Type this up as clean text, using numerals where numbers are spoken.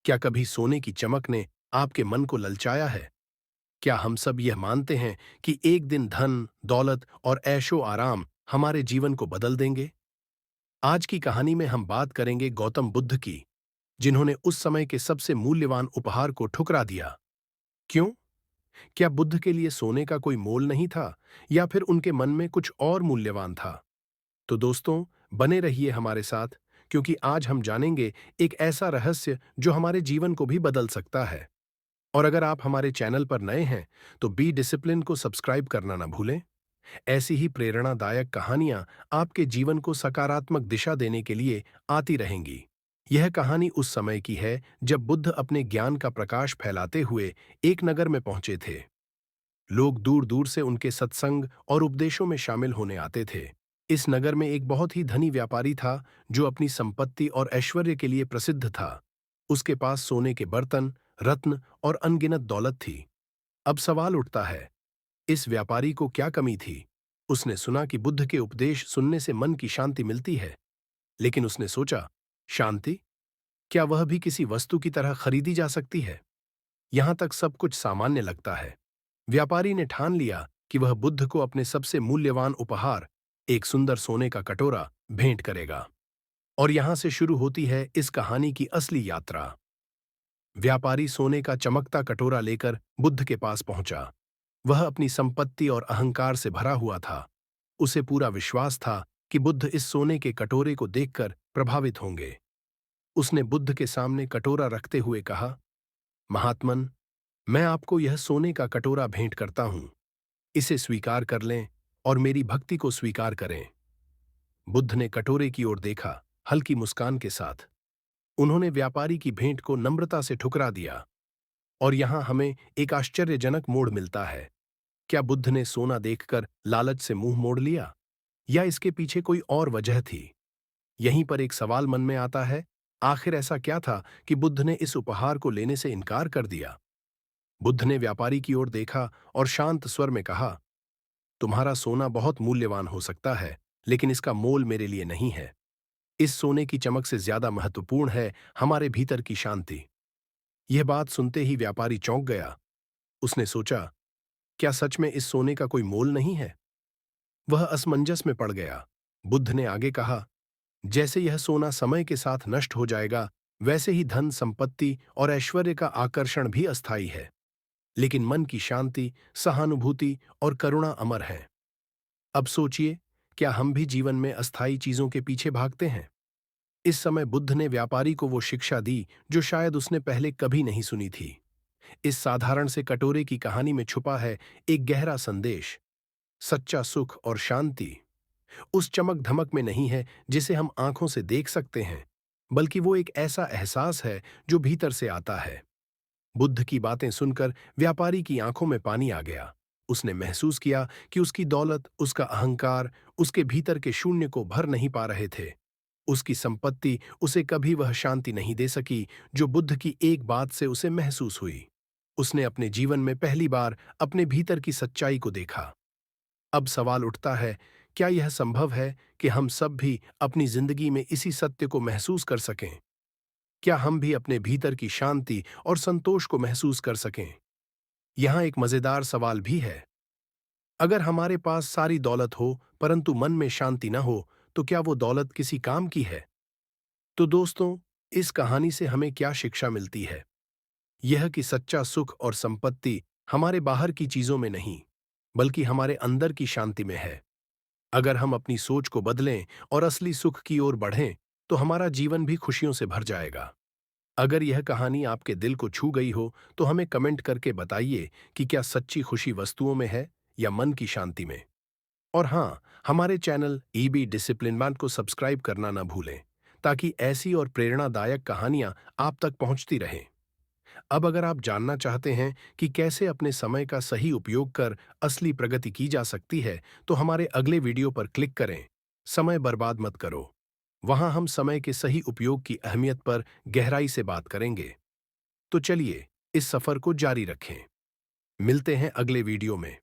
क्या कभी सोने की चमक ने आपके मन को ललचाया है? क्या हम सब यह मानते हैं कि एक दिन धन, दौलत और ऐशो आराम हमारे जीवन को बदल देंगे? आज की कहानी में हम बात करेंगे गौतम बुद्ध की, जिन्होंने उस समय के सबसे मूल्यवान उपहार को ठुकरा दिया। क्यों? क्या बुद्ध के लिए सोने का कोई मोल नहीं था, या फिर उनके मन में कुछ और मूल्यवान था? तो दोस्तों, बने रहिए हमारे साथ, क्योंकि आज हम जानेंगे एक ऐसा रहस्य जो हमारे जीवन को भी बदल सकता है। और अगर आप हमारे चैनल पर नए हैं, तो बी डिसिप्लिन को सब्सक्राइब करना ना भूलें। ऐसी ही प्रेरणादायक कहानियां आपके जीवन को सकारात्मक दिशा देने के लिए आती रहेंगी। यह कहानी उस समय की है जब बुद्ध अपने ज्ञान का प्रकाश फैलाते हुए एक नगर में पहुंचे थे। लोग दूर दूर से उनके सत्संग और उपदेशों में शामिल होने आते थे। इस नगर में एक बहुत ही धनी व्यापारी था, जो अपनी संपत्ति और ऐश्वर्य के लिए प्रसिद्ध था। उसके पास सोने के बर्तन, रत्न और अनगिनत दौलत थी। अब सवाल उठता है, इस व्यापारी को क्या कमी थी? उसने सुना कि बुद्ध के उपदेश सुनने से मन की शांति मिलती है, लेकिन उसने सोचा, शांति? क्या वह भी किसी वस्तु की तरह खरीदी जा सकती है? यहां तक सब कुछ सामान्य लगता है। व्यापारी ने ठान लिया कि वह बुद्ध को अपने सबसे मूल्यवान उपहार, एक सुंदर सोने का कटोरा, भेंट करेगा। और यहां से शुरू होती है इस कहानी की असली यात्रा। व्यापारी सोने का चमकता कटोरा लेकर बुद्ध के पास पहुंचा। वह अपनी संपत्ति और अहंकार से भरा हुआ था। उसे पूरा विश्वास था कि बुद्ध इस सोने के कटोरे को देखकर प्रभावित होंगे। उसने बुद्ध के सामने कटोरा रखते हुए कहा, महात्मन, मैं आपको यह सोने का कटोरा भेंट करता हूं। इसे स्वीकार कर लें और मेरी भक्ति को स्वीकार करें। बुद्ध ने कटोरे की ओर देखा, हल्की मुस्कान के साथ। उन्होंने व्यापारी की भेंट को नम्रता से ठुकरा दिया। और यहां हमें एक आश्चर्यजनक मोड़ मिलता है। क्या बुद्ध ने सोना देखकर लालच से मुंह मोड़ लिया, या इसके पीछे कोई और वजह थी? यहीं पर एक सवाल मन में आता है, आखिर ऐसा क्या था कि बुद्ध ने इस उपहार को लेने से इनकार कर दिया? बुद्ध ने व्यापारी की ओर देखा और शांत स्वर में कहा, तुम्हारा सोना बहुत मूल्यवान हो सकता है, लेकिन इसका मोल मेरे लिए नहीं है। इस सोने की चमक से ज्यादा महत्वपूर्ण है हमारे भीतर की शांति। यह बात सुनते ही व्यापारी चौंक गया। उसने सोचा, क्या सच में इस सोने का कोई मोल नहीं है? वह असमंजस में पड़ गया। बुद्ध ने आगे कहा, जैसे यह सोना समय के साथ नष्ट हो जाएगा, वैसे ही धन, संपत्ति और ऐश्वर्य का आकर्षण भी अस्थायी है। लेकिन मन की शांति, सहानुभूति और करुणा अमर है। अब सोचिए, क्या हम भी जीवन में अस्थायी चीजों के पीछे भागते हैं? इस समय बुद्ध ने व्यापारी को वो शिक्षा दी जो शायद उसने पहले कभी नहीं सुनी थी। इस साधारण से कटोरे की कहानी में छुपा है एक गहरा संदेश। सच्चा सुख और शांति उस चमक धमक में नहीं है जिसे हम आंखों से देख सकते हैं, बल्कि वो एक ऐसा एहसास है जो भीतर से आता है। बुद्ध की बातें सुनकर व्यापारी की आंखों में पानी आ गया। उसने महसूस किया कि उसकी दौलत, उसका अहंकार उसके भीतर के शून्य को भर नहीं पा रहे थे। उसकी संपत्ति उसे कभी वह शांति नहीं दे सकी जो बुद्ध की एक बात से उसे महसूस हुई। उसने अपने जीवन में पहली बार अपने भीतर की सच्चाई को देखा। अब सवाल उठता है, क्या यह संभव है कि हम सब भी अपनी जिंदगी में इसी सत्य को महसूस कर सकें? क्या हम भी अपने भीतर की शांति और संतोष को महसूस कर सकें? यहाँ एक मजेदार सवाल भी है। अगर हमारे पास सारी दौलत हो परंतु मन में शांति न हो, तो क्या वो दौलत किसी काम की है? तो दोस्तों, इस कहानी से हमें क्या शिक्षा मिलती है? यह कि सच्चा सुख और संपत्ति हमारे बाहर की चीजों में नहीं, बल्कि हमारे अंदर की शांति में है। अगर हम अपनी सोच को बदलें और असली सुख की ओर बढ़ें, तो हमारा जीवन भी खुशियों से भर जाएगा। अगर यह कहानी आपके दिल को छू गई हो, तो हमें कमेंट करके बताइए कि क्या सच्ची खुशी वस्तुओं में है या मन की शांति में। और हाँ, हमारे चैनल ईबी डिसिप्लिन बैंड को सब्सक्राइब करना ना भूलें, ताकि ऐसी और प्रेरणादायक कहानियां आप तक पहुंचती रहें। अब अगर आप जानना चाहते हैं कि कैसे अपने समय का सही उपयोग कर असली प्रगति की जा सकती है, तो हमारे अगले वीडियो पर क्लिक करें। समय बर्बाद मत करो। वहां हम समय के सही उपयोग की अहमियत पर गहराई से बात करेंगे। तो चलिए, इस सफर को जारी रखें। मिलते हैं अगले वीडियो में।